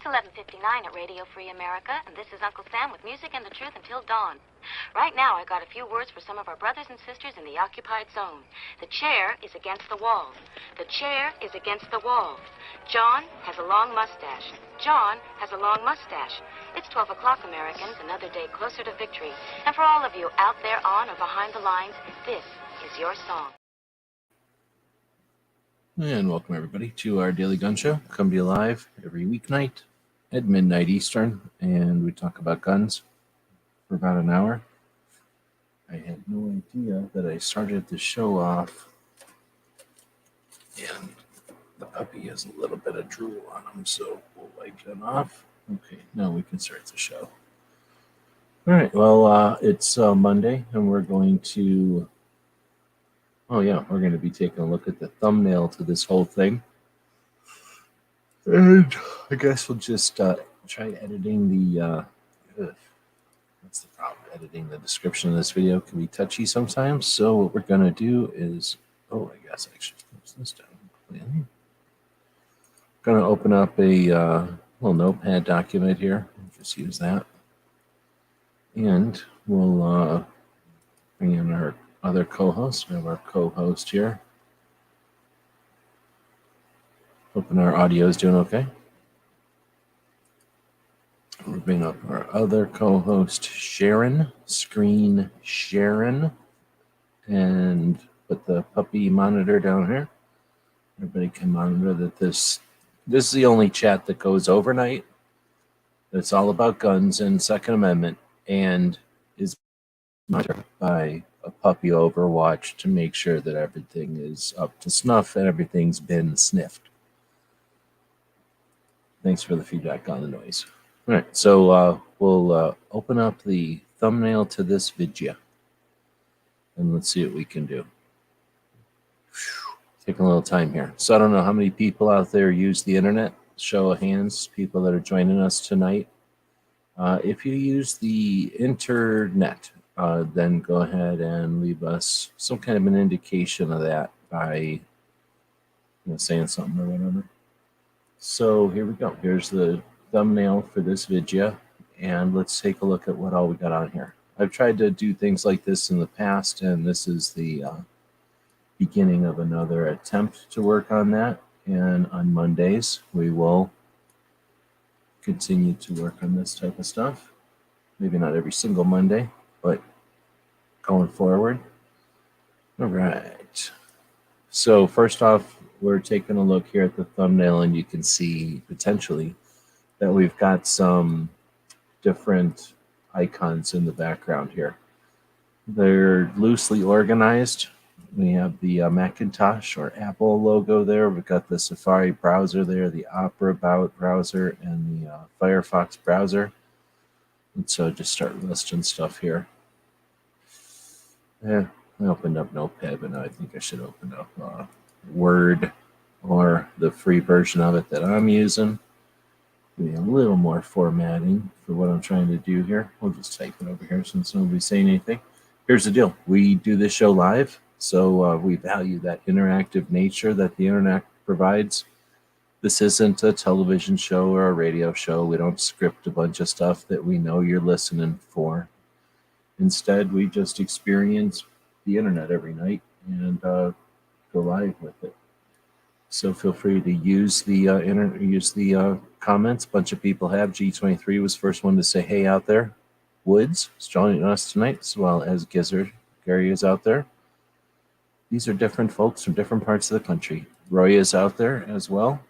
It's 11:59 at Radio Free America, and this is Uncle Sam with music and the truth until dawn. Right now, I got a few words for some of our brothers and sisters in the occupied zone. The chair is against the wall. The chair is against the wall. John has a long mustache. John has a long mustache. It's 12 o'clock, Americans, another day closer to victory. And for all of you out there on or behind the lines, this is your song. And welcome everybody to our daily gun show. Come to you live every weeknight at midnight Eastern, and we talk about guns for about an hour. I had no idea that I started the show off, and the puppy has a little bit of drool on him, so we'll wipe that off. Okay, now we can start the show. All right, well, it's Monday, and we're going to be taking a look at the thumbnail to this whole thing. And I guess we'll just try editing the, what's the problem? Editing the description of this video can be touchy sometimes. So what we're going to do is, I guess I should close this down completely. Going to open up a little notepad document here. Just use that. And we'll bring in our other co-host. We have our co-host here. Hoping our audio is doing okay. We'll bring up our other co-host, Sharon, screen Sharon, and put the puppy monitor down here. Everybody can monitor that this is the only chat that goes overnight. It's all about guns and Second Amendment, and is monitored by a puppy overwatch to make sure that everything is up to snuff and everything's been sniffed. Thanks for the feedback on the noise. All right, so we'll open up the thumbnail to this video, and let's see what we can do. Taking a little time here. So I don't know how many people out there use the internet. Show of hands, people that are joining us tonight. If you use the internet, then go ahead and leave us some kind of an indication of that by saying something or whatever. So here we go. Here's the thumbnail for this video, and let's take a look at what all we got on here. I've tried to do things like this in the past, and this is the beginning of another attempt to work on that. And on Mondays, we will continue to work on this type of stuff. Maybe not every single Monday, but going forward. All right. So first off, we're taking a look here at the thumbnail, and you can see potentially that we've got some different icons in the background here. They're loosely organized. We have the Macintosh or Apple logo there. We've got the Safari browser there, the Opera browser, and the Firefox browser. And so just start listing stuff here. I opened up Notepad, but now I think I should open up Word or the free version of it that I'm using. Give me a little more formatting for what I'm trying to do here. We'll just type it over here since nobody's saying anything. Here's the deal. We do this show live, so we value that interactive nature that the internet provides. This isn't a television show or a radio show. We don't script a bunch of stuff that we know you're listening for. Instead, we just experience the internet every night and go live with it. So feel free to use the comments. A bunch of people have. G23 was the first one to say hey out there. Woods is joining us tonight, as well as Gizzard. Gary is out there. These are different folks from different parts of the country. Roy is out there as well.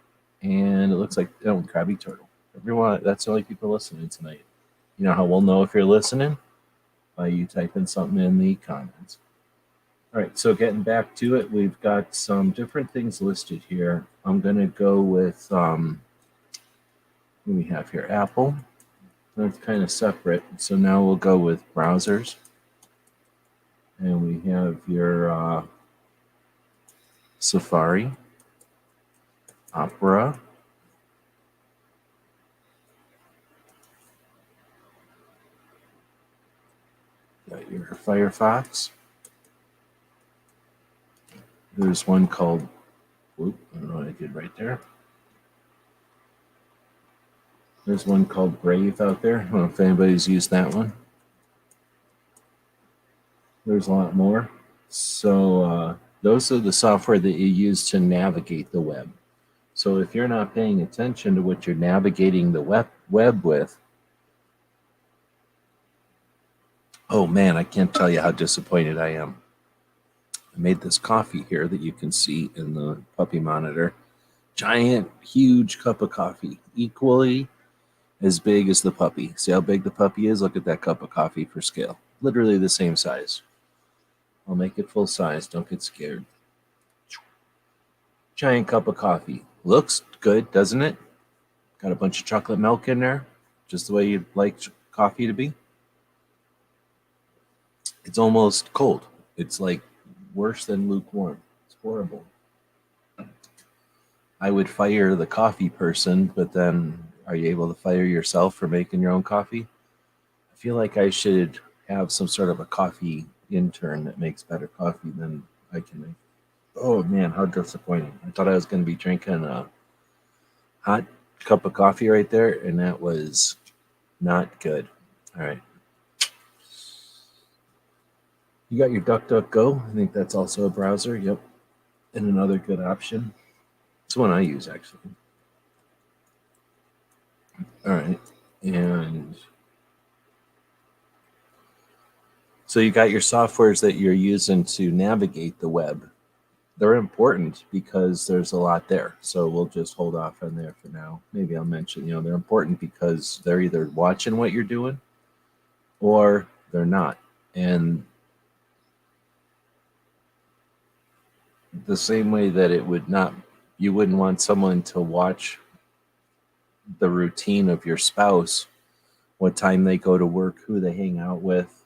And it looks like Krabby Turtle. Everyone, that's the only people listening tonight. You know how we'll know if you're listening? By you typing something in the comments. All right, so getting back to it, we've got some different things listed here. I'm going to go with, what do we have here? Apple. That's kind of separate. So now we'll go with browsers. And we have your Safari, Opera, got your Firefox. There's one called, I don't know what I did right there. There's one called Brave out there. I don't know if anybody's used that one. There's a lot more. So those are the software that you use to navigate the web. So if you're not paying attention to what you're navigating the web with, oh man, I can't tell you how disappointed I am. I made this coffee here that you can see in the puppy monitor. Giant, huge cup of coffee, equally as big as the puppy. See how big the puppy is? Look at that cup of coffee for scale. Literally the same size. I'll make it full size. Don't get scared. Giant cup of coffee. Looks good, doesn't it? Got a bunch of chocolate milk in there, just the way you'd like coffee to be. It's almost cold. It's like worse than lukewarm. It's horrible. I would fire the coffee person, but then are you able to fire yourself for making your own coffee? I feel like I should have some sort of a coffee intern that makes better coffee than I can make. Oh man, how disappointing. I thought I was going to be drinking a hot cup of coffee right there, and that was not good. All right. You got your DuckDuck Go. I think that's also a browser. Yep. And another good option. It's one I use, actually. All right. And so you got your softwares that you're using to navigate the web. They're important because there's a lot there. So we'll just hold off on there for now. Maybe I'll mention, they're important because they're either watching what you're doing or they're not. And the same way that you wouldn't want someone to watch the routine of your spouse, what time they go to work, who they hang out with,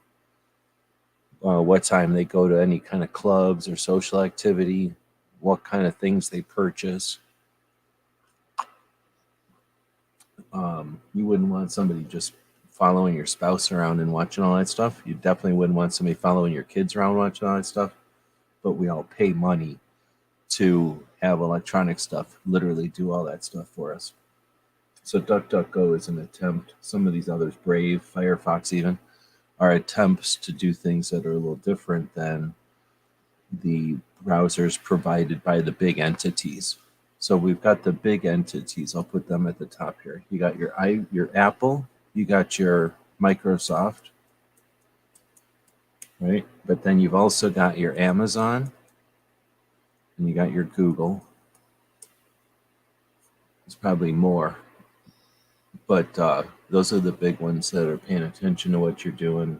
what time they go to any kind of clubs or social activity, what kind of things they purchase. You wouldn't want somebody just following your spouse around and watching all that stuff. You definitely wouldn't want somebody following your kids around watching all that stuff. But we all pay money to have electronic stuff literally do all that stuff for us. So DuckDuckGo is an attempt. Some of these others, Brave, Firefox even, are attempts to do things that are a little different than the browsers provided by the big entities. So we've got the big entities. I'll put them at the top here. You got your Apple, you got your Microsoft, right? But then you've also got your Amazon, and you got your Google. There's probably more, but those are the big ones that are paying attention to what you're doing.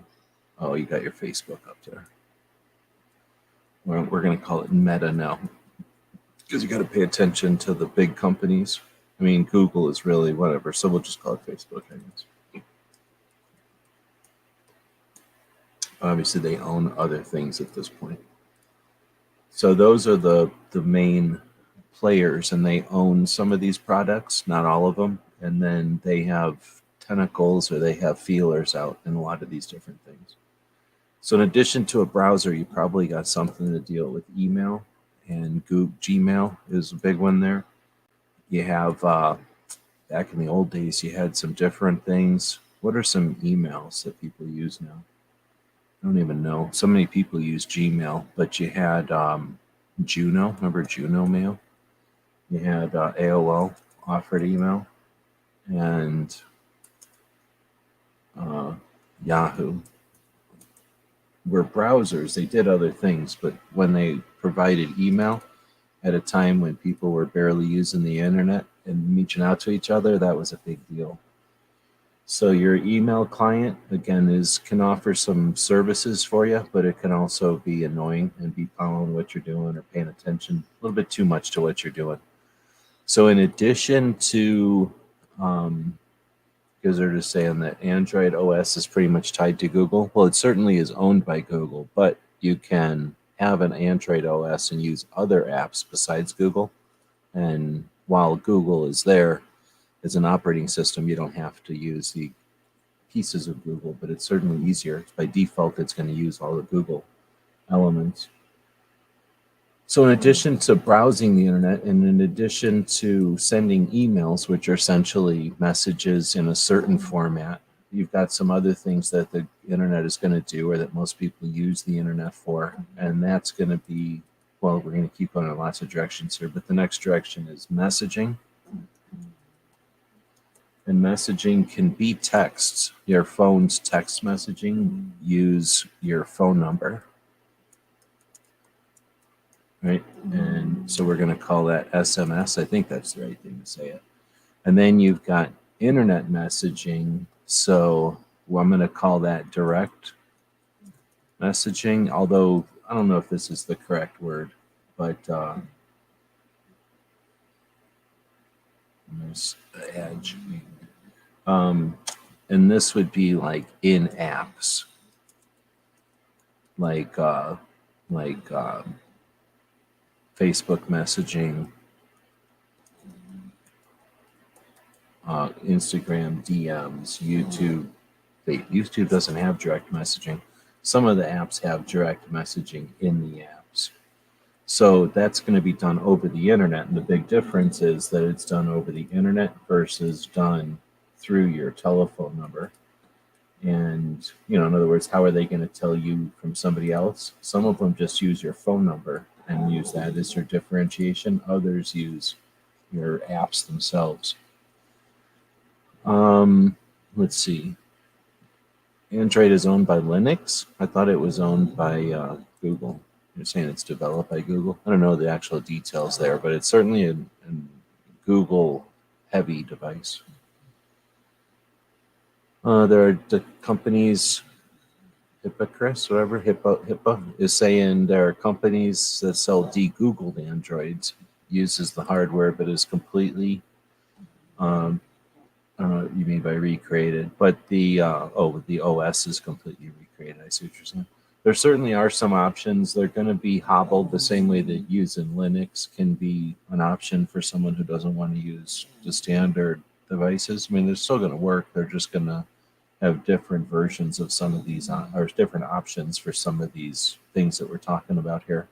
Oh, you got your Facebook up there. We're going to call it Meta now, because you got to pay attention to the big companies. I mean, Google is really whatever, so we'll just call it Facebook, I guess. Obviously, they own other things at this point. So those are the main players, and they own some of these products, not all of them, and then they have tentacles or they have feelers out in a lot of these different things. So in addition to a browser, you probably got something to deal with email, and Gmail is a big one there. You have, back in the old days, you had some different things. What are some emails that people use now? I don't even know. So many people use Gmail, but you had Juno. Remember Juno Mail? You had AOL offered email, and Yahoo were browsers. They did other things, but when they provided email at a time when people were barely using the internet and reaching out to each other, that was a big deal. So your email client, again, can offer some services for you, but it can also be annoying and be following what you're doing or paying attention a little bit too much to what you're doing. So in addition to, because they're just saying that Android OS is pretty much tied to Google. Well, it certainly is owned by Google, but you can have an Android OS and use other apps besides Google. And while Google is there as an operating system, you don't have to use the pieces of Google, but it's certainly easier. By default, it's going to use all the Google elements. So in addition to browsing the internet, and in addition to sending emails, which are essentially messages in a certain format, you've got some other things that the internet is going to do, or that most people use the internet for. And that's going to be, well, we're going to keep going in lots of directions here, but the next direction is messaging. And messaging can be texts. Your phone's text messaging, use your phone number. Right, and so we're going to call that SMS. I think that's the right thing to say it. And then you've got internet messaging. So I'm going to call that direct messaging, although I don't know if this is the correct word, but there's the edge. And this would be like in apps, like Facebook messaging, Instagram DMs, YouTube. YouTube doesn't have direct messaging. Some of the apps have direct messaging in the apps. So that's going to be done over the internet. And the big difference is that it's done over the internet versus done through your telephone number. And, in other words, how are they going to tell you from somebody else? Some of them just use your phone number and use that as your differentiation. Others use your apps themselves. Let's see. Android is owned by Linux. I thought it was owned by Google. You're saying it's developed by Google? I don't know the actual details there, but it's certainly a Google-heavy device. There are the companies, HIPAA is saying there are companies that sell de-Googled Androids, uses the hardware, but is completely, I don't know what you mean by recreated, but the OS is completely recreated. I see what you're saying. There certainly are some options. They're going to be hobbled the same way that using Linux can be an option for someone who doesn't want to use the standard devices. I mean, they're still going to work. They're just going to have different versions of some of these, or different options for some of these things that we're talking about here.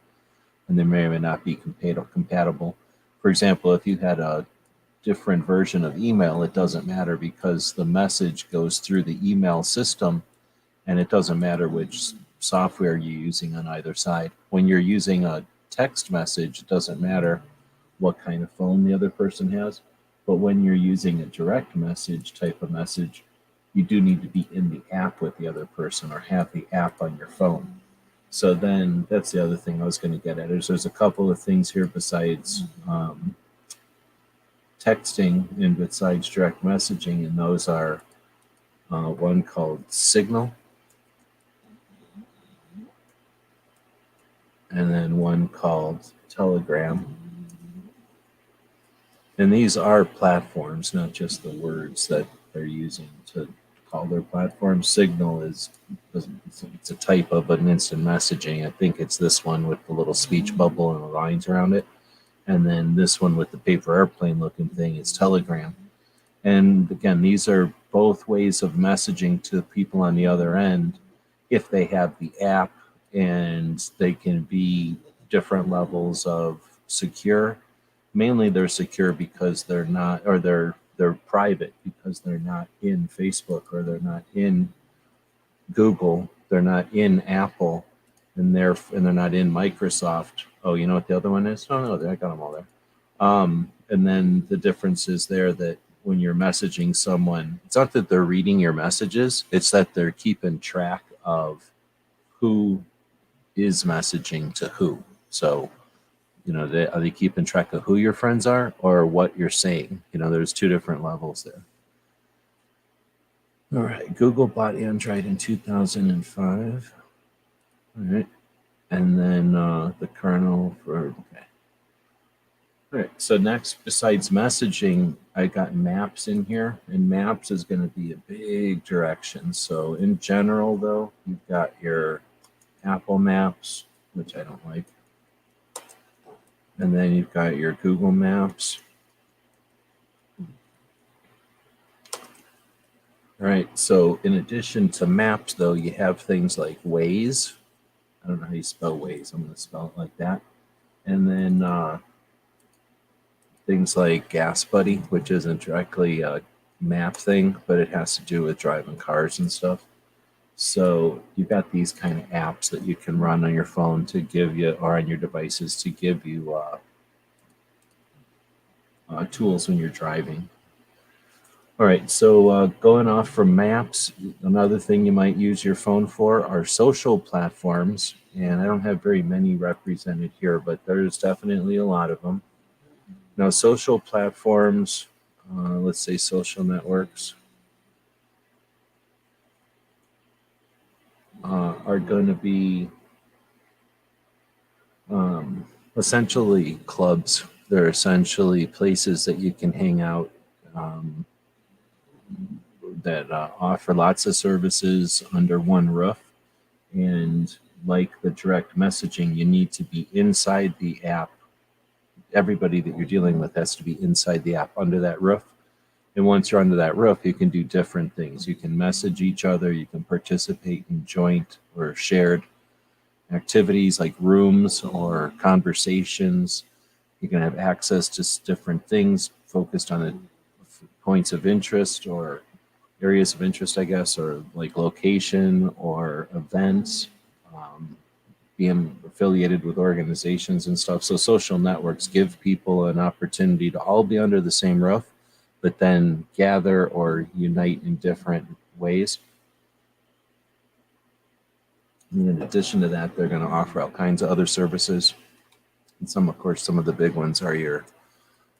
And they may or may not be compatible. For example, if you had a different version of email, it doesn't matter because the message goes through the email system, and it doesn't matter which software you're using on either side. When you're using a text message, it doesn't matter what kind of phone the other person has. But when you're using a direct message type of message, you do need to be in the app with the other person or have the app on your phone. So then that's the other thing I was going to get at. There's a couple of things here besides texting and besides direct messaging, and those are one called Signal, and then one called Telegram. And these are platforms, not just the words that they're using to call their platform. Signal it's a type of an instant messaging. I think it's this one with the little speech bubble and the lines around it. And then this one with the paper airplane looking thing is Telegram. And again, these are both ways of messaging to people on the other end if they have the app, and they can be different levels of secure. Mainly they're secure because they're not, or they're private because they're not in Facebook, or they're not in Google, they're not in Apple, and they're not in Microsoft. Oh, you know what the other one is? Oh, no, I got them all there. And then the difference is there that when you're messaging someone, it's not that they're reading your messages, it's that they're keeping track of who is messaging to who. So, are they keeping track of who your friends are or what you're saying? There's two different levels there. All right, Google bought Android in 2005. All right, and then the kernel for, okay. All right, so next, besides messaging, I got maps in here, and maps is going to be a big direction. So in general, though, you've got your Apple Maps, which I don't like. And then you've got your Google Maps. All right, so in addition to maps, though, you have things like Wayz. I don't know how you spell Wayz. I'm going to spell it like that. And then things like Gas Buddy, which isn't directly a map thing, but it has to do with driving cars and stuff. So you've got these kind of apps that you can run on your phone to give you, or on your devices to give you tools when you're driving. All right, so going off from maps, another thing you might use your phone for are social platforms. And I don't have very many represented here, but there's definitely a lot of them. Now, social platforms, let's say social networks, are going to be essentially clubs. They're essentially places that you can hang out that offer lots of services under one roof. And like the direct messaging, you need to be inside the app. Everybody that you're dealing with has to be inside the app under that roof. And once you're under that roof, you can do different things. You can message each other. You can participate in joint or shared activities like rooms or conversations. You can have access to different things focused on points of interest or areas of interest, I guess, or like location or events, being affiliated with organizations and stuff. So social networks give people an opportunity to all be under the same roof, but then gather or unite in different ways. And in addition to that, they're going to offer all kinds of other services. And some, of course, some of the big ones are your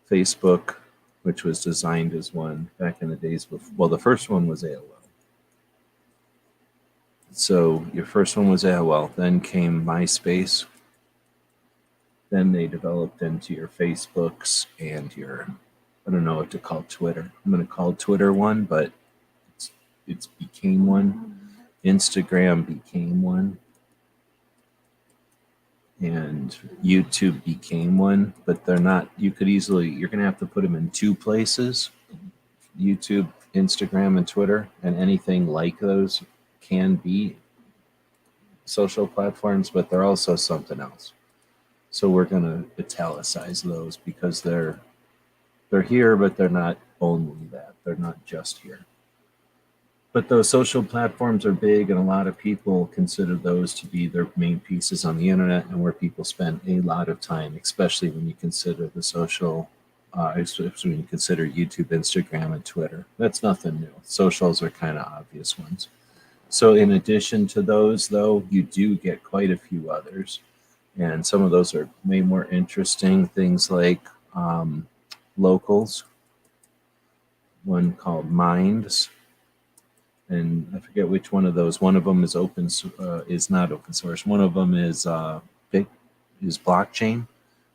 Facebook, which was designed as one back in the days before. Well, the first one was AOL. So your first one was AOL, then came MySpace. Then they developed into your Facebooks and your, I don't know what to call Twitter. I'm going to call Twitter one, but it's became one. Instagram became one. And YouTube became one, but they're not, you could easily, you're going to have to put them in two places, YouTube, Instagram, and Twitter, and anything like those can be social platforms, but they're also something else. So we're going to italicize those because they're here, but they're not only that. They're not just here. But those social platforms are big, and a lot of people consider those to be their main pieces on the internet and where people spend a lot of time, especially when you consider the social, especially when you consider YouTube, Instagram, and Twitter. That's nothing new. Socials are kind of obvious ones. So in addition to those, though, you do get quite a few others. And some of those are way more interesting. Things like locals, one called Minds. And I forget which one of those. One of them is is not open source. One of them is blockchain,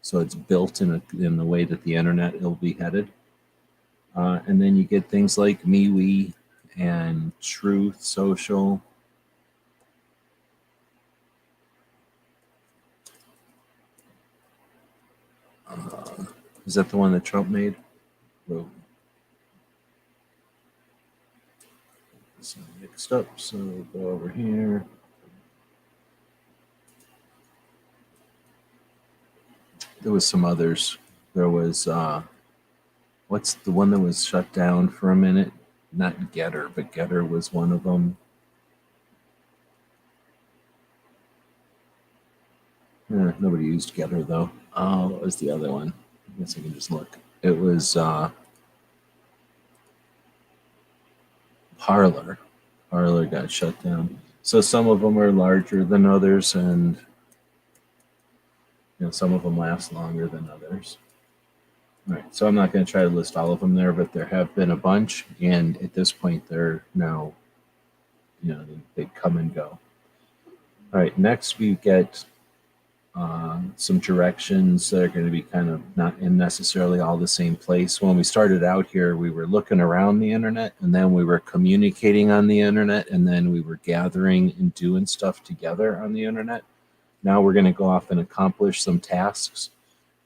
so it's built in the way that the internet will be headed. And then you get things like MeWe and Truth Social. Is that the one that Trump made? Whoa. It's mixed up, so we'll go over here. There was some others. There was, what's the one that was shut down for a minute? Not Getter, but Getter was one of them. Nobody used Getter, though. Oh, what was the other one? I guess I can just look. It was Parler. Parler got shut down. So some of them are larger than others, and some of them last longer than others. All right, so I'm not going to try to list all of them there, but there have been a bunch, and at this point, they're now, they come and go. All right, next we get some directions that are going to be kind of not necessarily all the same place. When we started out here, we were looking around the internet, and then we were communicating on the internet, and then we were gathering and doing stuff together on the internet. Now we're going to go off and accomplish some tasks,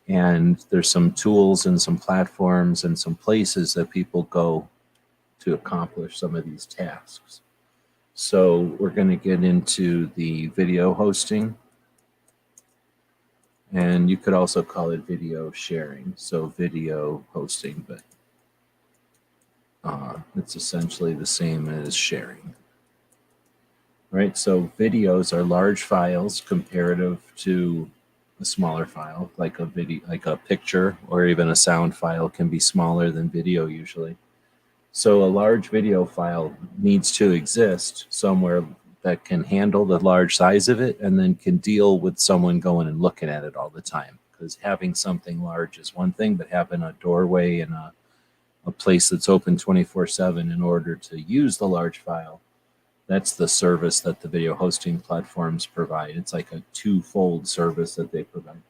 and there's some tools and some platforms and some places that people go to accomplish some of these tasks. So we're going to get into the video hosting. And you could also call it video sharing, so video hosting, but it's essentially the same as sharing. Right, so videos are large files comparative to a smaller file, like a video, like a picture or even a sound file can be smaller than video usually. So a large video file needs to exist somewhere that can handle the large size of it and then can deal with someone going and looking at it all the time. Because having something large is one thing, but having a doorway and a place that's open 24/7 in order to use the large file, that's the service that the video hosting platforms provide. It's like a twofold service that they provide.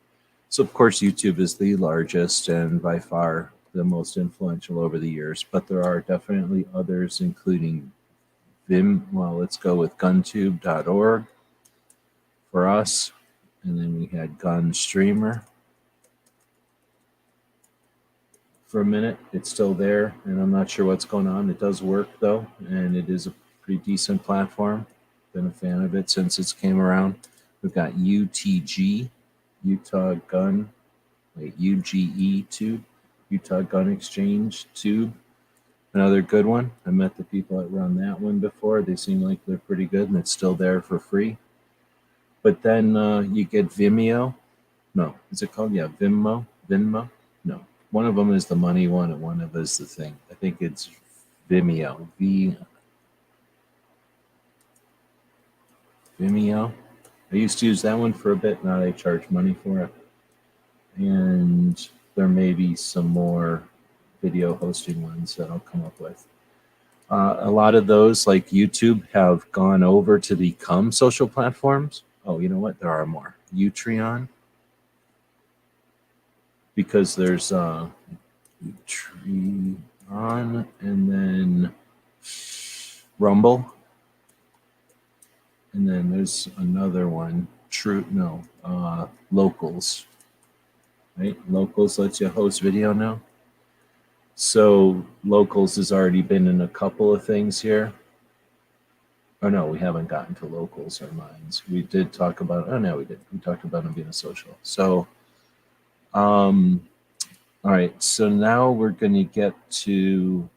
So of course, YouTube is the largest and by far the most influential over the years, but there are definitely others, including let's go with guntube.org for us. And then we had GunStreamer for a minute. It's still there, and I'm not sure what's going on. It does work though, and it is a pretty decent platform. Been a fan of it since it's came around. We've got UTG, Utah Gun, UGETube, Utah Gun Exchange Tube. Another good one. I met the people that run that one before. They seem like they're pretty good, and it's still there for free. But then you get Vimeo. No, is it called? Yeah, Vimeo. No, one of them is the money one, and one of them is the thing. I think it's Vimeo. Vimeo. I used to use that one for a bit. Now they charge money for it. And there may be some more video hosting ones that I'll come up with. A lot of those, like YouTube, have gone over to become social platforms. Oh, you know what? There are more. Utreon. Because there's Utreon and then Rumble. And then there's another one, Locals, right? Locals lets you host video now. So Locals has already been in a couple of things here. Oh no, we haven't gotten to Locals or Minds. We did talk about, we did. We talked about them being a social. So, all right, so now we're going to get to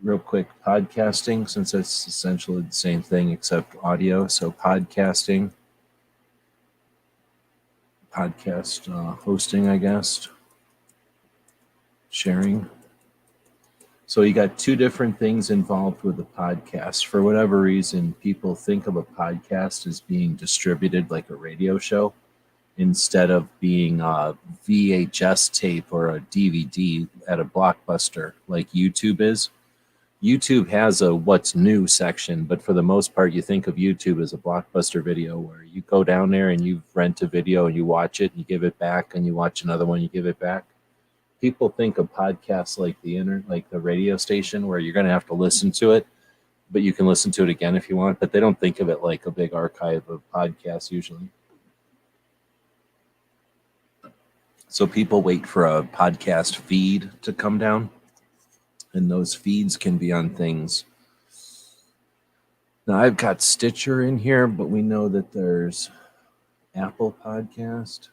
real quick podcasting, since it's essentially the same thing except audio. So podcast hosting, I guess, sharing. So you got two different things involved with a podcast. For whatever reason, people think of a podcast as being distributed like a radio show instead of being a VHS tape or a DVD at a Blockbuster like YouTube is. YouTube has a what's new section, but for the most part, you think of YouTube as a Blockbuster video where you go down there and you rent a video and you watch it and you give it back and you watch another one, you give it back. People think of podcasts like like the radio station where you're going to have to listen to it, but you can listen to it again if you want, but they don't think of it like a big archive of podcasts usually. So people wait for a podcast feed to come down. And those feeds can be on things. Now, I've got Stitcher in here, but we know that there's Apple Podcast.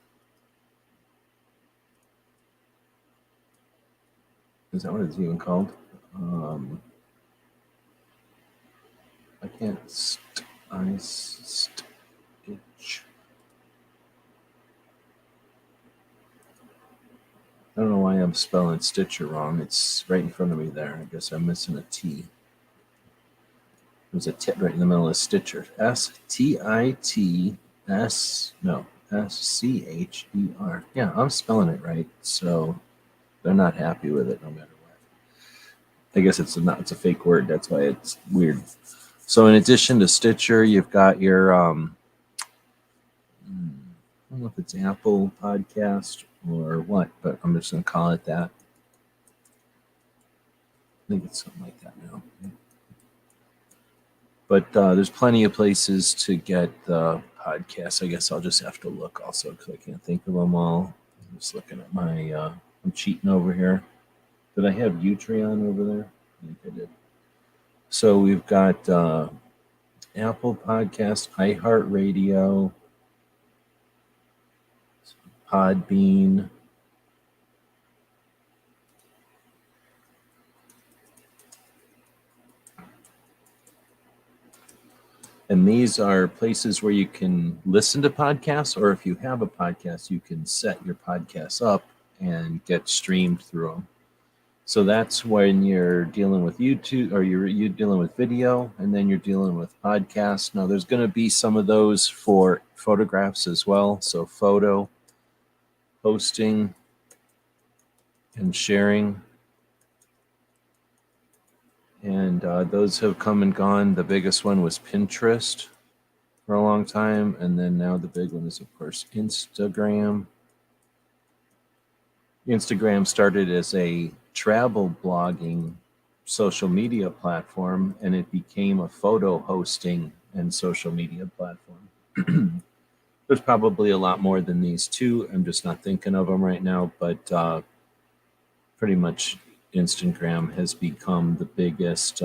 Is that what it's even called? I can't. Stitch. I don't know why I'm spelling Stitcher wrong. It's right in front of me there. I guess I'm missing a T. There's a T right in the middle of Stitcher. SCHER. Yeah, I'm spelling it right. So they're not happy with it no matter what. I guess it's a fake word. That's why it's weird. So in addition to Stitcher, you've got your, I don't know if it's Apple Podcast or what, but I'm just going to call it that. I think it's something like that now. But there's plenty of places to get the podcasts. I guess I'll just have to look also because I can't think of them all. I'm just looking at my, I'm cheating over here. Did I have Utreon over there? I think I did. So we've got Apple Podcast, iHeart Radio, Podbean, and these are places where you can listen to podcasts, or if you have a podcast, you can set your podcasts up and get streamed through them. So that's when you're dealing with YouTube, or you're dealing with video, and then you're dealing with podcasts. Now, there's going to be some of those for photographs as well. So photo, posting, and sharing. And those have come and gone. The biggest one was Pintrist for a long time. And then now the big one is, of course, Instagram. Instagram started as a travel blogging social media platform, and it became a photo hosting and social media platform. There's probably a lot more than these two. I'm just not thinking of them right now, but pretty much Instagram has become the biggest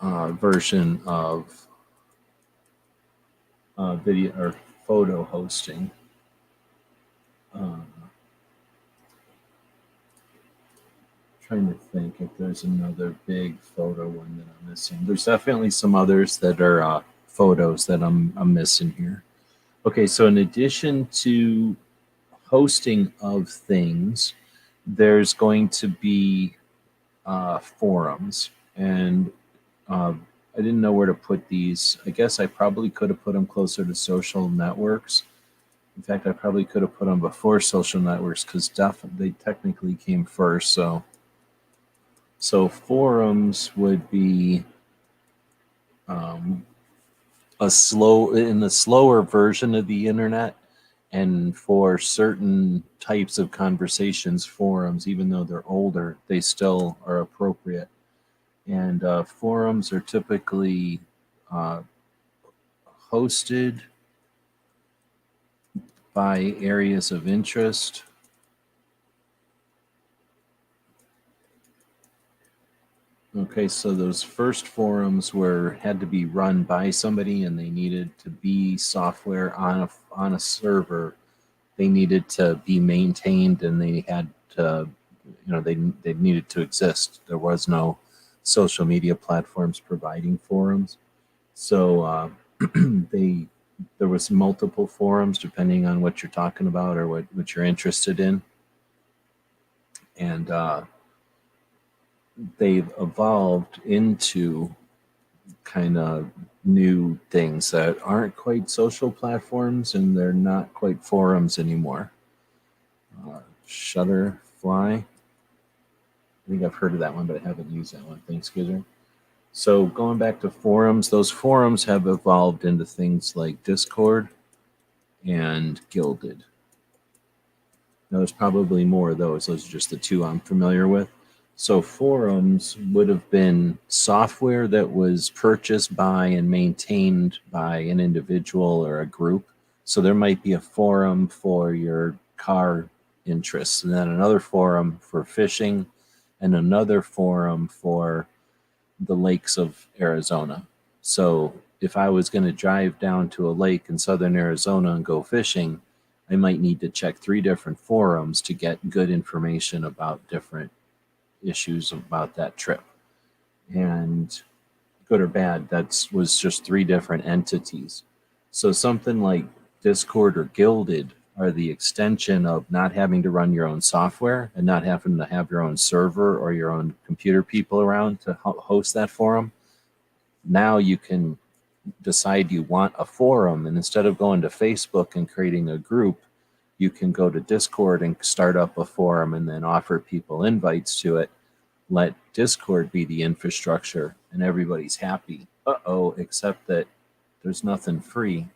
version of video or photo hosting. Trying to think if there's another big photo one that I'm missing. There's definitely some others that are photos that I'm missing here. Okay, so in addition to hosting of things, there's going to be forums, and I didn't know where to put these. I guess I probably could have put them closer to social networks. In fact, I probably could have put them before social networks, because they technically came first. So forums would be in the slower version of the internet, and for certain types of conversations, forums, even though they're older, they still are appropriate. And forums are typically hosted by areas of interest. Okay, so those first forums had to be run by somebody, and they needed to be software on a server. They needed to be maintained, and they had to, they needed to exist. There was no social media platforms providing forums, so there was multiple forums depending on what you're talking about or what you're interested in, and they've evolved into kind of new things that aren't quite social platforms, and they're not quite forums anymore. Shutterfly. I think I've heard of that one, but I haven't used that one. Thanks, Gizzard. So going back to forums, those forums have evolved into things like Discord and Gilded. Now, there's probably more of those. Those are just the two I'm familiar with. So forums would have been software that was purchased by and maintained by an individual or a group. So there might be a forum for your car interests, and then another forum for fishing, and another forum for the lakes of Arizona. So if I was going to drive down to a lake in southern Arizona and go fishing, I might need to check 3 different forums to get good information about different issues about that trip. And good or bad, that was just 3 different entities. So something like Discord or Gilded are the extension of not having to run your own software and not having to have your own server or your own computer people around to host that forum. Now you can decide you want a forum, and instead of going to Facebook and creating a group, you can go to Discord and start up a forum and then offer people invites to it. Let Discord be the infrastructure, and everybody's happy. Except that there's nothing free.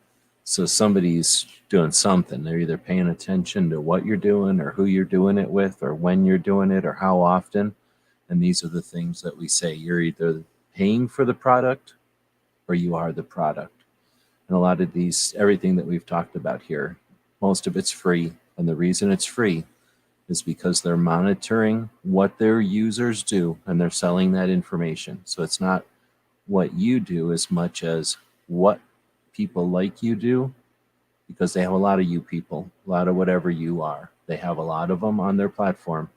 So somebody's doing something. They're either paying attention to what you're doing or who you're doing it with or when you're doing it or how often. And these are the things that we say. You're either paying for the product or you are the product. And a lot of these, everything that we've talked about here, most of it's free. And the reason it's free is because they're monitoring what their users do, and they're selling that information. So it's not what you do as much as what people like you do because they have a lot of you people, a lot of whatever you are. They have a lot of them on their platform.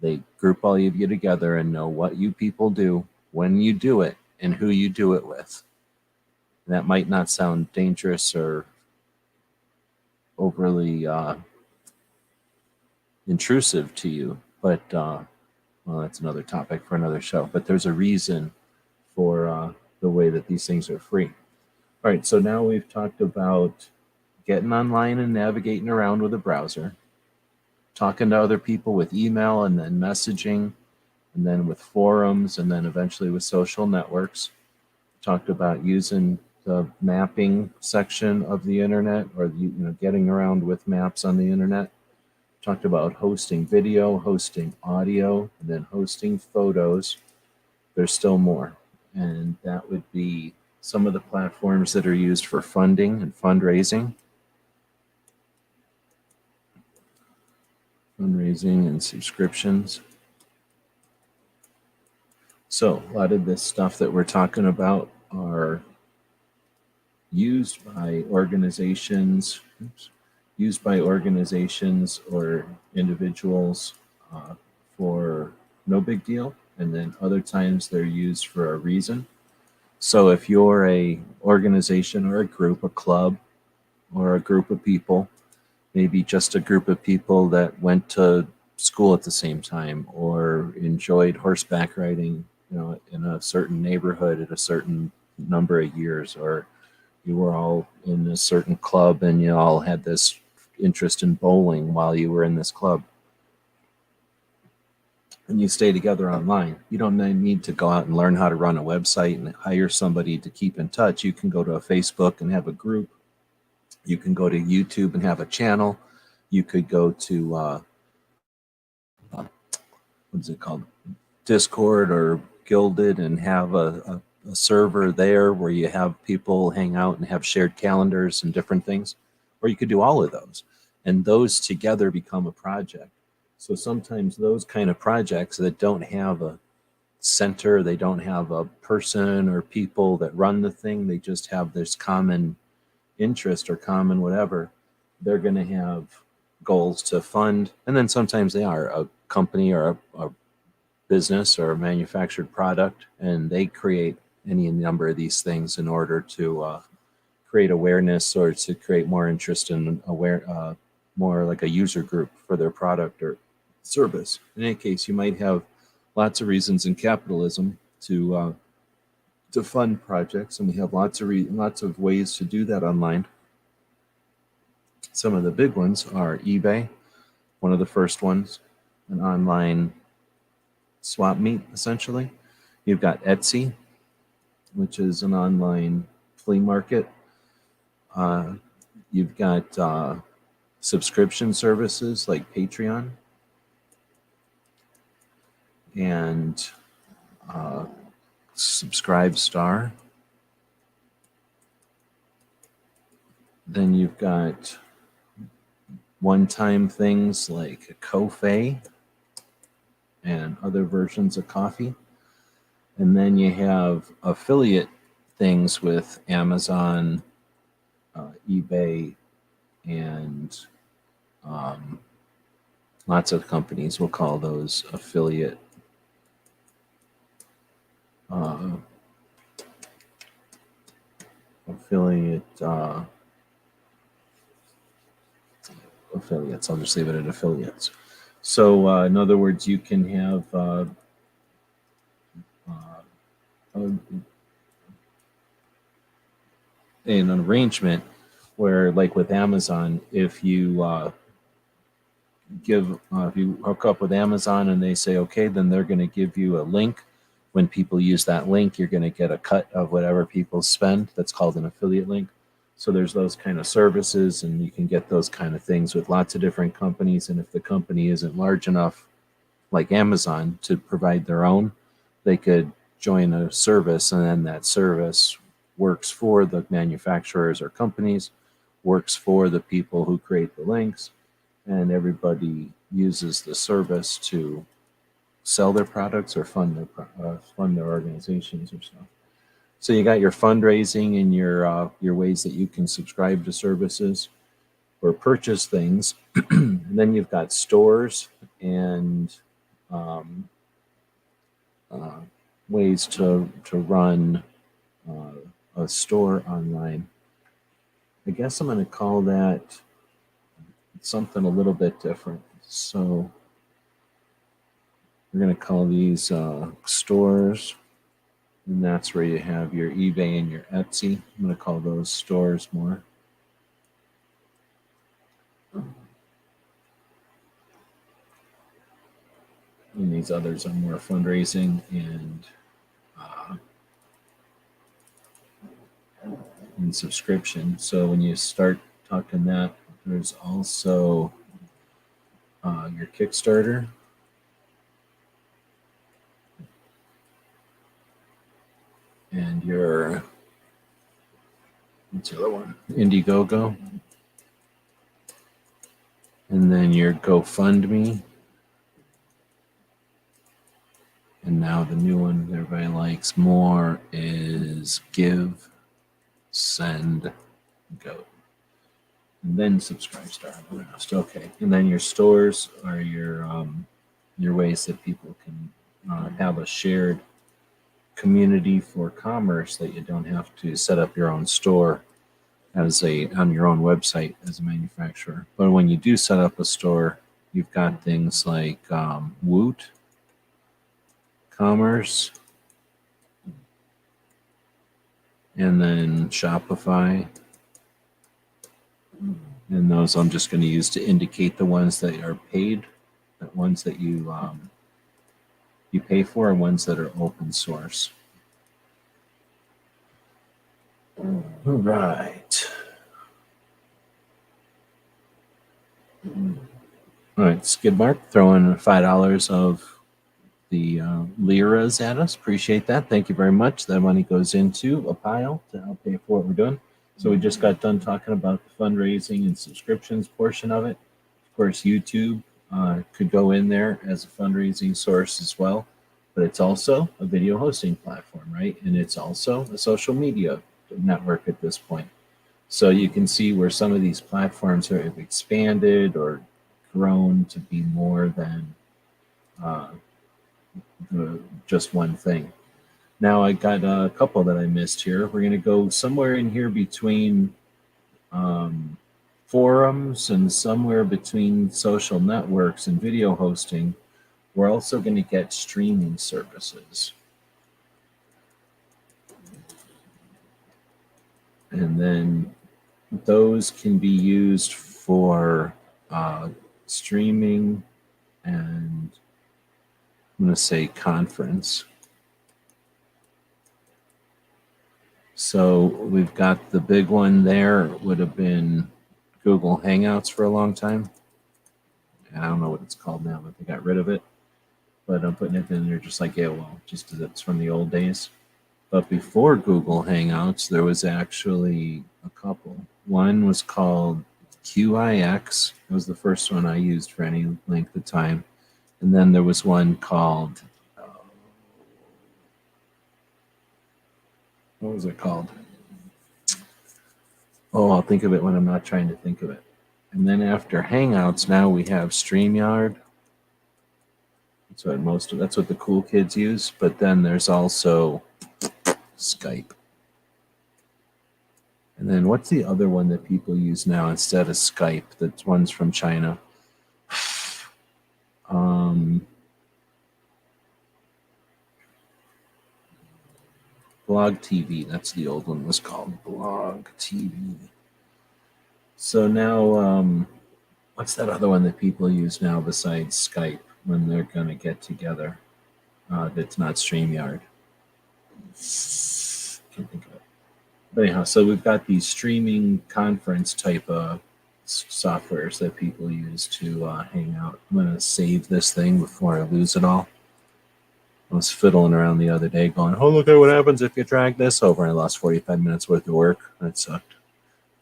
They group all of you together and know what you people do, when you do it, and who you do it with. That might not sound dangerous or overly intrusive to you, but well, that's another topic for another show. But there's a reason for the way that these things are free. All right, so now we've talked about getting online and navigating around with a browser, talking to other people with email and then messaging, and then with forums, and then eventually with social networks. Talked about using the mapping section of the internet, or getting around with maps on the internet. Talked about hosting video, hosting audio, and then hosting photos. There's still more, and that would be some of the platforms that are used for funding and fundraising. Fundraising and subscriptions. So a lot of this stuff that we're talking about are used by organizations, or individuals for no big deal, and then other times they're used for a reason. So if you're a organization or a group, a club, or a group of people, maybe just a group of people that went to school at the same time or enjoyed horseback riding, in a certain neighborhood at a certain number of years, or you were all in a certain club and you all had this interest in bowling while you were in this club, and you stay together online. You don't need to go out and learn how to run a website and hire somebody to keep in touch. You can go to a Facebook and have a group. You can go to YouTube and have a channel. You could go to what is it called, Discord or Gilded, and have a server there where you have people hang out and have shared calendars and different things. Or you could do all of those, and those together become a project. So sometimes those kind of projects that don't have a center, they don't have a person or people that run the thing, they just have this common interest or common whatever, they're going to have goals to fund. And then sometimes they are a company or a business or a manufactured product, and they create any number of these things in order to create awareness or to create more interest in more like a user group for their product or service. In any case, you might have lots of reasons in capitalism to fund projects, and we have lots of ways to do that online. Some of the big ones are eBay, one of the first ones, an online swap meet, essentially. You've got Etsy, which is an online flea market. You've got subscription services like Patreon and Subscribestar. Then you've got one-time things like Kofi and other versions of Kofi. And then you have affiliate things with Amazon, eBay, and lots of companies will call those affiliate. Affiliates. I'll just leave it at affiliates. So in other words, you can have an arrangement where, like with Amazon, if you if you hook up with Amazon and they say, okay, then they're going to give you a link. When people use that link, you're going to get a cut of whatever people spend. That's called an affiliate link. So there's those kind of services, and you can get those kind of things with lots of different companies. And if the company isn't large enough, like Amazon, to provide their own, they could join a service, and then that service works for the manufacturers or companies, works for the people who create the links, and everybody uses the service to sell their products or fund their organizations or stuff. So you got your fundraising and your ways that you can subscribe to services. or purchase things. And then you've got stores and ways to run a store online. I guess I'm going to call that something a little bit different. So we're going to call these stores, and that's where you have your eBay and your Etsy. I'm going to call those stores more. And these others are more fundraising and subscription. So when you start talking that, there's also your Kickstarter. And your, what's the other one? IndieGoGo. And then your GoFundMe. And now the new one everybody likes more is GiveSendGo. And then Subscribe Star and the rest. Okay. And then your stores are your ways that people can have a shared community for commerce, that you don't have to set up your own store on your own website as a manufacturer. But when you do set up a store, you've got things like Woot Commerce, and then Shopify. And those I'm just going to use to indicate the ones that are paid, the ones that you pay for, and ones that are open source. All right. All right, Skidmark throwing $5 of the liras at us. Appreciate that. Thank you very much. That money goes into a pile to help pay for what we're doing. So we just got done talking about the fundraising and subscriptions portion of it. Of course, YouTube could go in there as a fundraising source as well, but it's also a video hosting platform, right? And it's also a social media network at this point. So you can see where some of these platforms have expanded or grown to be more than just one thing. Now I got a couple that I missed here. We're going to go somewhere in here between forums and somewhere between social networks and video hosting. We're also going to get streaming services. And then those can be used for streaming and I'm going to say conference. So we've got the big one there, would have been Google Hangouts for a long time. I don't know what it's called now, but they got rid of it. But I'm putting it in there just like AOL, just because it's from the old days. But before Google Hangouts, there was actually a couple. One was called QIX. It was the first one I used for any length of time. And then there was one called, what was it called? Oh, I'll think of it when I'm not trying to think of it. And then after Hangouts, now we have Streamyard. That's what the cool kids use. But then there's also Skype. And then what's the other one that people use now instead of Skype? That's one's from China. BlogTV, that's the old one, was called BlogTV. So now, what's that other one that people use now besides Skype when they're going to get together? That's not StreamYard. Can't think of it. But anyhow, so we've got these streaming conference type of softwares that people use to hang out. I'm going to save this thing before I lose it all. I was fiddling around the other day going, oh, look at what happens if you drag this over. And I lost 45 minutes worth of work. That sucked.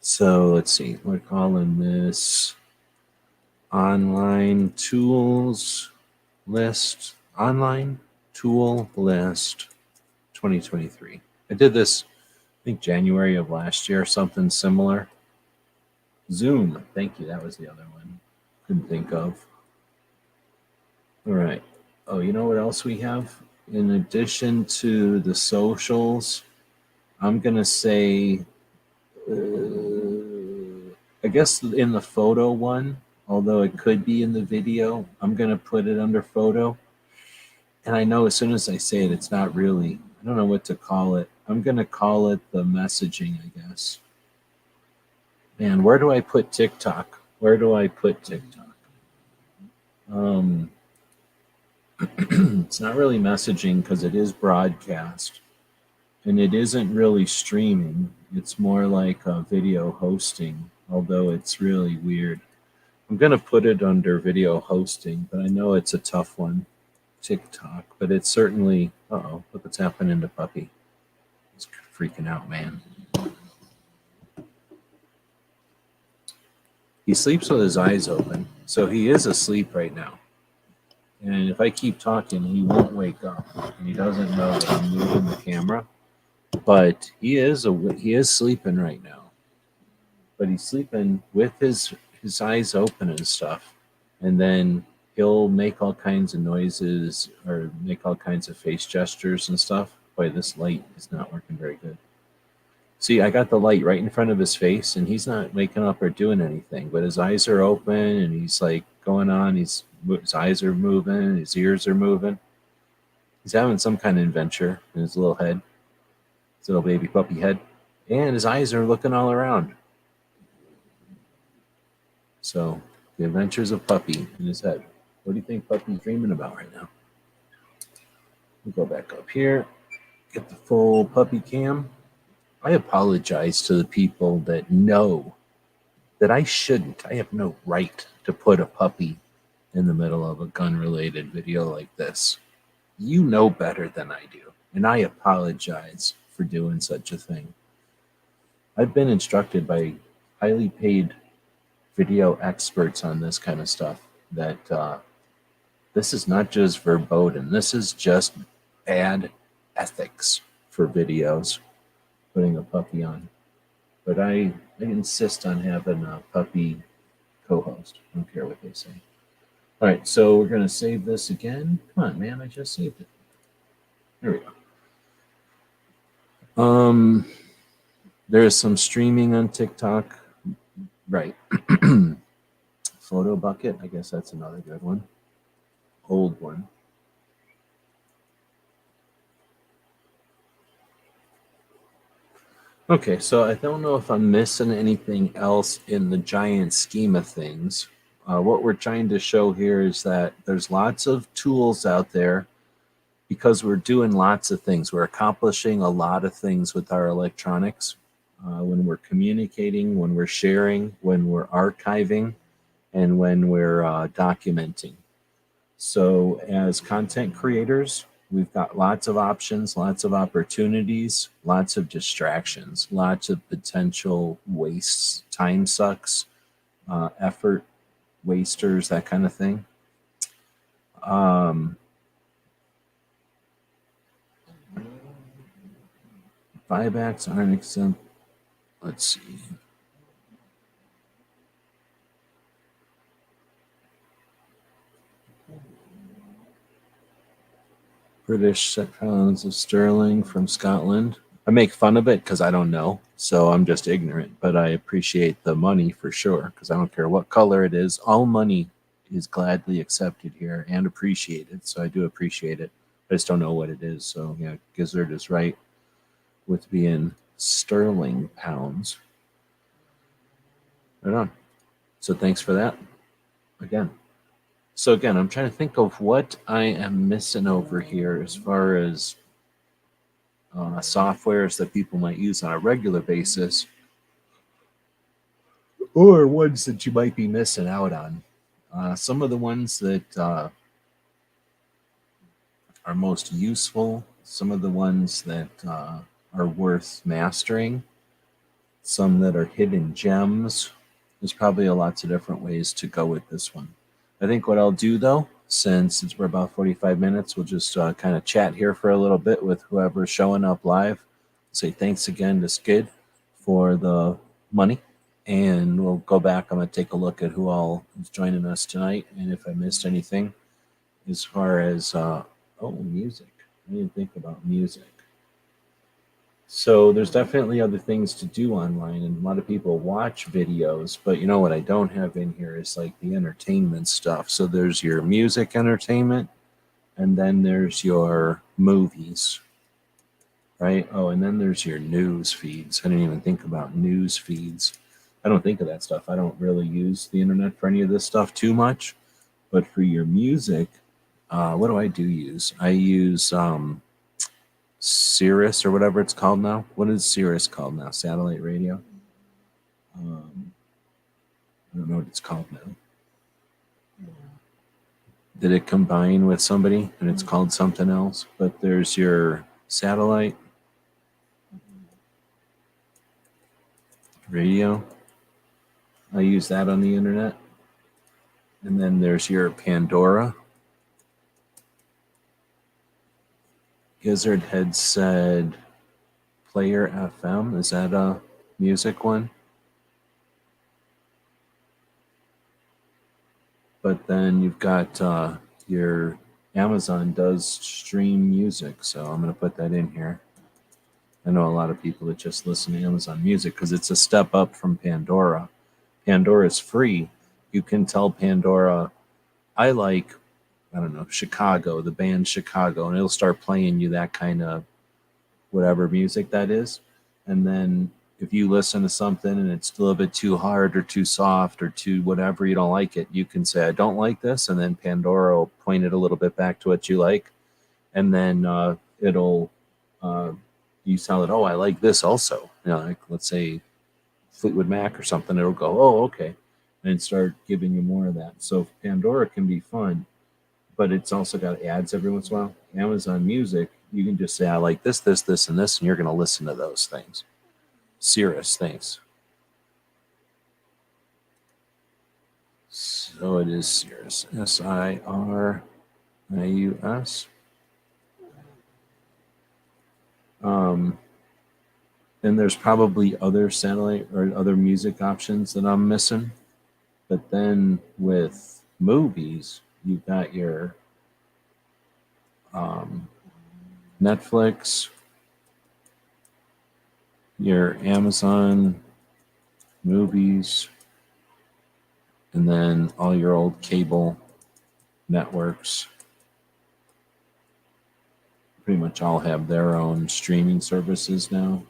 So let's see. We're calling this Online Tools List. Online Tool List 2023. I did this, I think, January of last year, something similar. Zoom. Thank you. That was the other one. Couldn't think of. All right. Oh, you know what else we have? In addition to the socials, I'm going to say, I guess in the photo one, although it could be in the video, I'm going to put it under photo. And I know as soon as I say it, it's not really, I don't know what to call it. I'm going to call it the messaging, I guess. Man, where do I put TikTok? Where do I put TikTok? It's not really messaging because it is broadcast. And it isn't really streaming. It's more like video hosting, although it's really weird. I'm going to put it under video hosting, but I know it's a tough one, TikTok. But it's certainly, uh-oh, look what's happening to Puppy. He's freaking out, man. He sleeps with his eyes open, so he is asleep right now. And if I keep talking, he won't wake up. And he doesn't know that I'm moving the camera. But he is sleeping right now. But he's sleeping with his eyes open and stuff. And then he'll make all kinds of noises or make all kinds of face gestures and stuff. Boy, this light is not working very good. See, I got the light right in front of his face, and he's not waking up or doing anything. But his eyes are open, and he's like going on. His eyes are moving. His ears are moving. He's having some kind of adventure in his little head. His little baby puppy head. And his eyes are looking all around. So, the adventures of Puppy in his head. What do you think Puppy's dreaming about right now? We'll go back up here. Get the full Puppy cam. I apologize to the people that know that I shouldn't. I have no right to put a puppy in the middle of a gun-related video like this. You know better than I do, and I apologize for doing such a thing. I've been instructed by highly paid video experts on this kind of stuff that this is not just verboten. This is just bad ethics for videos. Putting a puppy on, but I insist on having a puppy co-host. I don't care what they say. All right, so we're going to save this again. Come on, man, I just saved it. There we go. There is some streaming on TikTok, right? Photobucket, I guess that's another good one. Old one. Okay, so I don't know if I'm missing anything else in the giant scheme of things. What we're trying to show here is that there's lots of tools out there because we're doing lots of things. We're accomplishing a lot of things with our electronics. When we're communicating, when we're sharing, when we're archiving, and when we're documenting. So as content creators, we've got lots of options, lots of opportunities, lots of distractions, lots of potential wastes, time sucks, effort wasters, that kind of thing. Buybacks aren't exempt. Let's see. British pounds of sterling from Scotland. I make fun of it because I don't know, so I'm just ignorant, but I appreciate the money for sure because I don't care what color it is. All money is gladly accepted here and appreciated, so I do appreciate it. I just don't know what it is, so yeah, Gizzard is right with being sterling pounds. Right on. So thanks for that again. So again, I'm trying to think of what I am missing over here as far as softwares that people might use on a regular basis or ones that you might be missing out on. Some of the ones that are most useful, some of the ones that are worth mastering, some that are hidden gems. There's probably lots of different ways to go with this one. I think what I'll do, though, since we're about 45 minutes, we'll just kind of chat here for a little bit with whoever's showing up live. Say thanks again to Skid for the money And we'll go back. I'm going to take a look at who all is joining us tonight, and if I missed anything as far as, music. I didn't think about music. So there's definitely other things to do online, and a lot of people watch videos, but you know what I don't have in here is like the entertainment stuff. So there's your music entertainment, and then there's your movies, right? Oh, and then there's your news feeds. I didn't even think about news feeds. I don't think of that stuff. I don't really use the internet for any of this stuff too much, but for your music, what do I use? I use Sirius or whatever it's called now. What is Sirius called now? Satellite radio? I don't know what it's called now. Did it combine with somebody and it's called something else? But there's your satellite radio. I use that on the internet. And then there's your Pandora. Gizzard had said Player FM. Is that a music one? But then you've got your Amazon does stream music, so I'm going to put that in here. I know a lot of people that just listen to Amazon Music because it's a step up from Pandora. Pandora is free. You can tell Pandora, I like, I don't know, Chicago, the band Chicago, and it'll start playing you that kind of whatever music that is. And then if you listen to something and it's a little bit too hard or too soft or too whatever, you don't like it, you can say, I don't like this. And then Pandora will point it a little bit back to what you like. And then it'll, you tell it, oh, I like this also. You know, like let's say Fleetwood Mac or something, it'll go, oh, okay. And start giving you more of that. So Pandora can be fun, but it's also got ads every once in a while. Amazon Music, you can just say, I like this, this, this, and this, and you're going to listen to those things. Sirius, thanks. So it is Sirius. Sirius. And there's probably other satellite or other music options that I'm missing. But then with movies, you've got your Netflix, your Amazon movies, and then all your old cable networks. Pretty much all have their own streaming services now.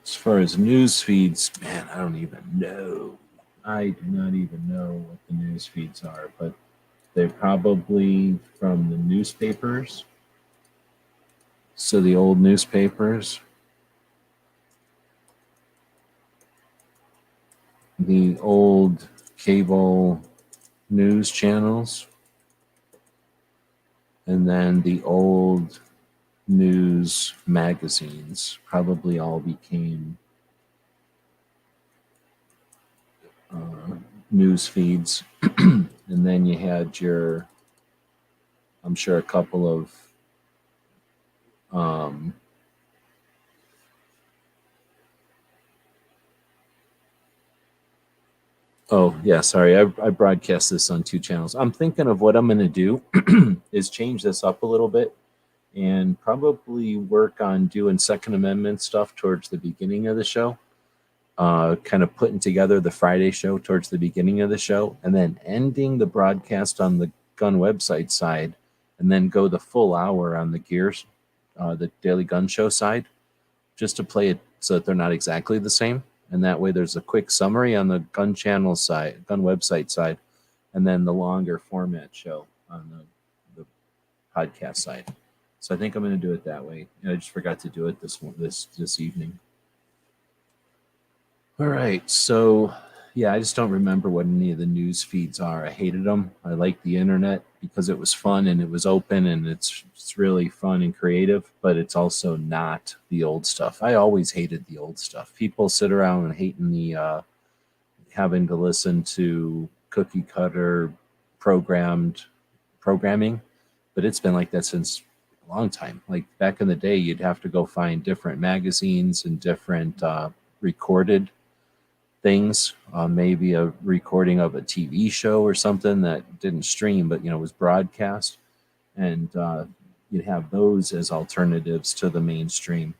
As far as news feeds, man, I don't even know. I do not even know what the news feeds are, but they're probably from the newspapers. So the old newspapers, the old cable news channels, and then the old news magazines probably all became news feeds. And then you had your, I'm sure, a couple of oh yeah, sorry, I broadcast this on 2 channels. I'm thinking of what I'm going to do is change this up a little bit and probably work on doing Second Amendment stuff towards the beginning of the show. Kind of putting together the Friday show towards the beginning of the show, and then ending the broadcast on the gun website side, and then go the full hour on the gears, the Daily Gun Show side, just to play it so that they're not exactly the same. And that way there's a quick summary on the gun channel side, gun website side, and then the longer format show on the podcast side. So I think I'm going to do it that way. I just forgot to do it this evening. All right, so yeah, I just don't remember what any of the news feeds are. I hated them. I liked the internet because it was fun and it was open and it's really fun and creative, but it's also not the old stuff. I always hated the old stuff. People sit around and hating the having to listen to cookie cutter programming, but it's been like that since a long time. Like back in the day, you'd have to go find different magazines and different recorded things, maybe a recording of a TV show or something that didn't stream, but was broadcast, and you'd have those as alternatives to the mainstream.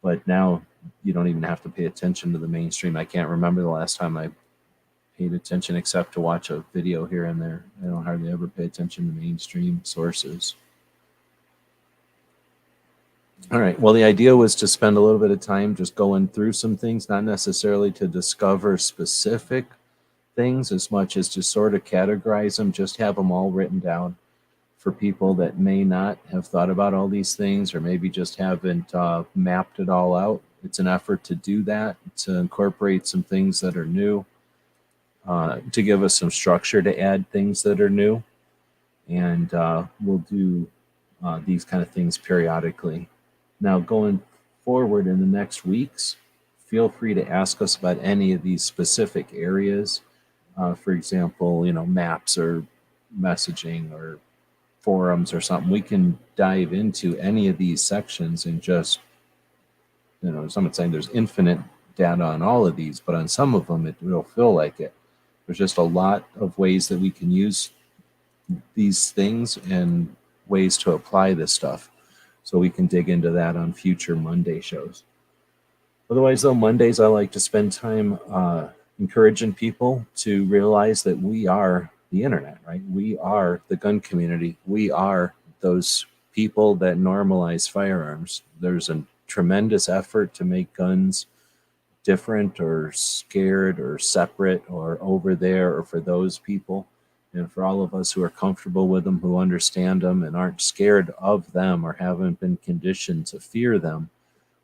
But now you don't even have to pay attention to the mainstream. I can't remember the last time I paid attention except to watch a video here and there. I don't hardly ever pay attention to mainstream sources. All right, well, the idea was to spend a little bit of time just going through some things, not necessarily to discover specific things as much as to sort of categorize them, just have them all written down for people that may not have thought about all these things or maybe just haven't mapped it all out. It's an effort to do that, to incorporate some things that are new, to give us some structure to add things that are new. And we'll do these kind of things periodically. Now, going forward in the next weeks, feel free to ask us about any of these specific areas. For example, maps or messaging or forums or something. We can dive into any of these sections and just, someone's saying there's infinite data on all of these, but on some of them, it will feel like it. There's just a lot of ways that we can use these things and ways to apply this stuff. So we can dig into that on future Monday shows. Otherwise, though, Mondays I like to spend time encouraging people to realize that we are the internet, right? We are the gun community. We are those people that normalize firearms. There's a tremendous effort to make guns different or scared or separate or over there or for those people. And for all of us who are comfortable with them, who understand them and aren't scared of them or haven't been conditioned to fear them,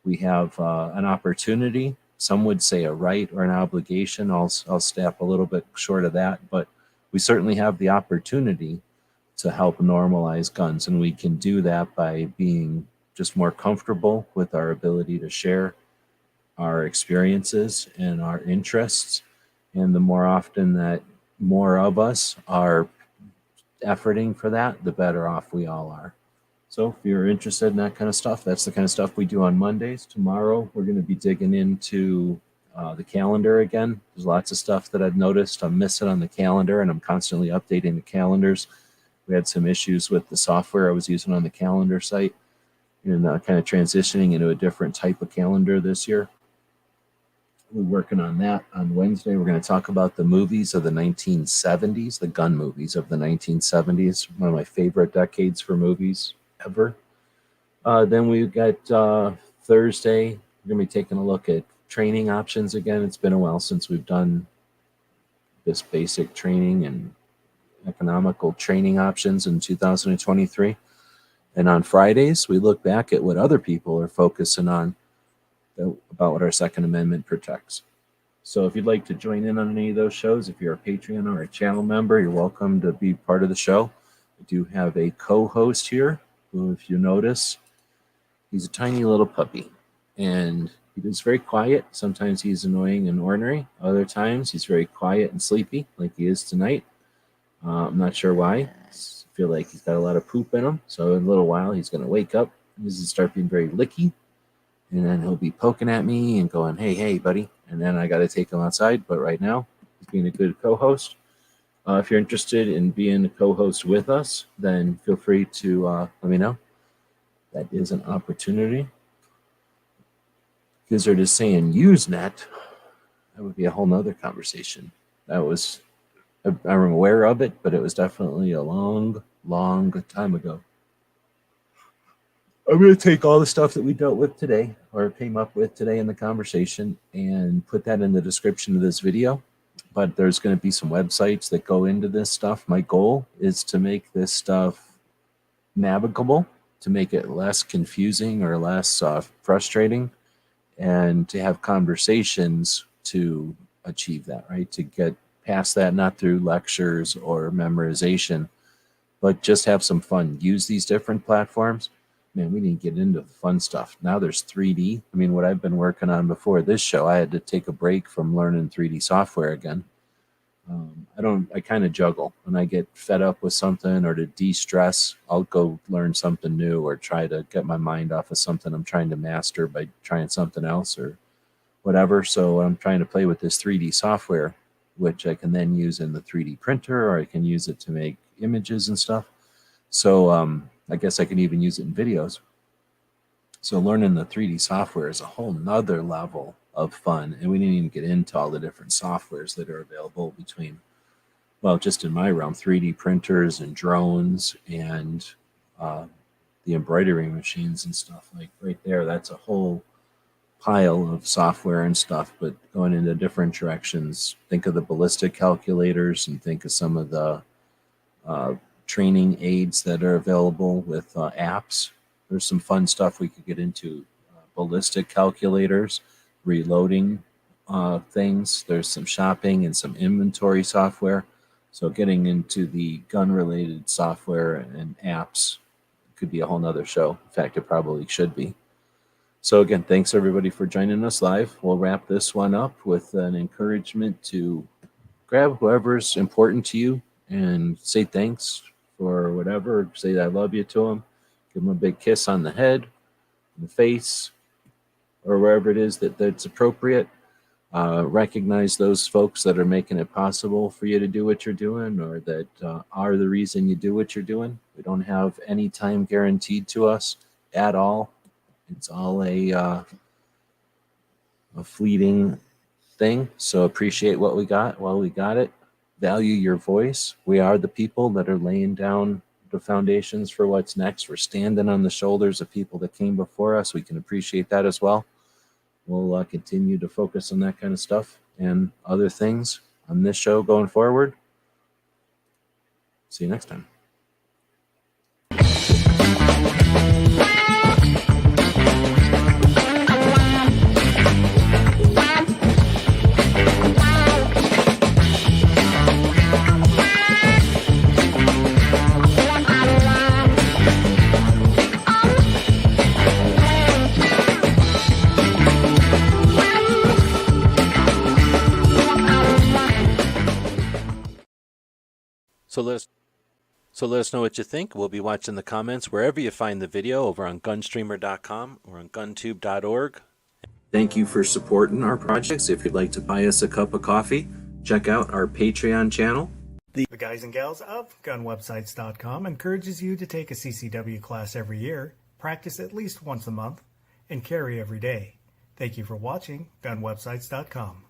we have an opportunity. Some would say a right or an obligation. I'll step a little bit short of that, but we certainly have the opportunity to help normalize guns. And we can do that by being just more comfortable with our ability to share our experiences and our interests. And the more often that more of us are efforting for that, the better off we all are. So if you're interested in that kind of stuff, that's the kind of stuff we do on Mondays. Tomorrow, we're going to be digging into the calendar again. There's lots of stuff that I've noticed I'm missing on the calendar, and I'm constantly updating the calendars. We had some issues with the software I was using on the calendar site and kind of transitioning into a different type of calendar this year. We're working on that. On Wednesday, we're going to talk about the movies of the 1970s, the gun movies of the 1970s, one of my favorite decades for movies ever. Then we've got Thursday, we're going to be taking a look at training options again. It's been a while since we've done this basic training and economical training options in 2023. And on Fridays, we look back at what other people are focusing on about what our Second Amendment protects. So if you'd like to join in on any of those shows, if you're a Patreon or a channel member, you're welcome to be part of the show. I do have a co-host here who, if you notice, he's a tiny little puppy. And he's very quiet. Sometimes he's annoying and ornery. Other times he's very quiet and sleepy, like he is tonight. I'm not sure why. I feel like he's got a lot of poop in him. So in a little while, he's going to wake up. He's going to start being very licky. And then he'll be poking at me and going, hey, buddy. And then I got to take him outside. But right now, he's being a good co-host. If you're interested in being a co-host with us, then feel free to let me know. That is an opportunity. Because they're just saying Usenet, that would be a whole nother conversation. I'm aware of it, but it was definitely a long time ago. I'm going to take all the stuff that we dealt with today or came up with today in the conversation and put that in the description of this video. But there's going to be some websites that go into this stuff. My goal is to make this stuff navigable, to make it less confusing or less frustrating, and to have conversations to achieve that, right? To get past that, not through lectures or memorization, but just have some fun. Use these different platforms. Man, we need to get into the fun stuff. Now there's 3D. I mean, what I've been working on before this show, I had to take a break from learning 3D software again. I kind of juggle. When I get fed up with something or to de-stress, I'll go learn something new or try to get my mind off of something I'm trying to master by trying something else or whatever. So I'm trying to play with this 3D software, which I can then use in the 3D printer, or I can use it to make images and stuff. So I guess I can even use it in videos. So learning the 3D software is a whole nother level of fun. And we didn't even get into all the different softwares that are available between, well, just in my realm, 3D printers and drones and the embroidery machines and stuff. Like right there, that's a whole pile of software and stuff, but going into different directions. Think of the ballistic calculators and think of some of the training aids that are available with apps. There's some fun stuff we could get into. Ballistic calculators, reloading things. There's some shopping and some inventory software. So getting into the gun-related software and apps could be a whole nother show. In fact, it probably should be. So again, thanks everybody for joining us live. We'll wrap this one up with an encouragement to grab whoever's important to you and say thanks for whatever. Say I love you to them. Give them a big kiss on the head, the face, or wherever it is that's appropriate. Recognize those folks that are making it possible for you to do what you're doing, or that are the reason you do what you're doing. We don't have any time guaranteed to us at all. It's all a fleeting thing. So appreciate what we got while we got it. Value your voice. We are the people that are laying down the foundations for what's next. We're standing on the shoulders of people that came before us. We can appreciate that as well. We'll continue to focus on that kind of stuff and other things on this show going forward. See you next time. So let us know what you think. We'll be watching the comments wherever you find the video, over on GunStreamer.com or on GunTube.org. Thank you for supporting our projects. If you'd like to buy us a cup of coffee, check out our Patreon channel. The guys and gals of GunWebsites.com encourages you to take a CCW class every year, practice at least once a month, and carry every day. Thank you for watching GunWebsites.com.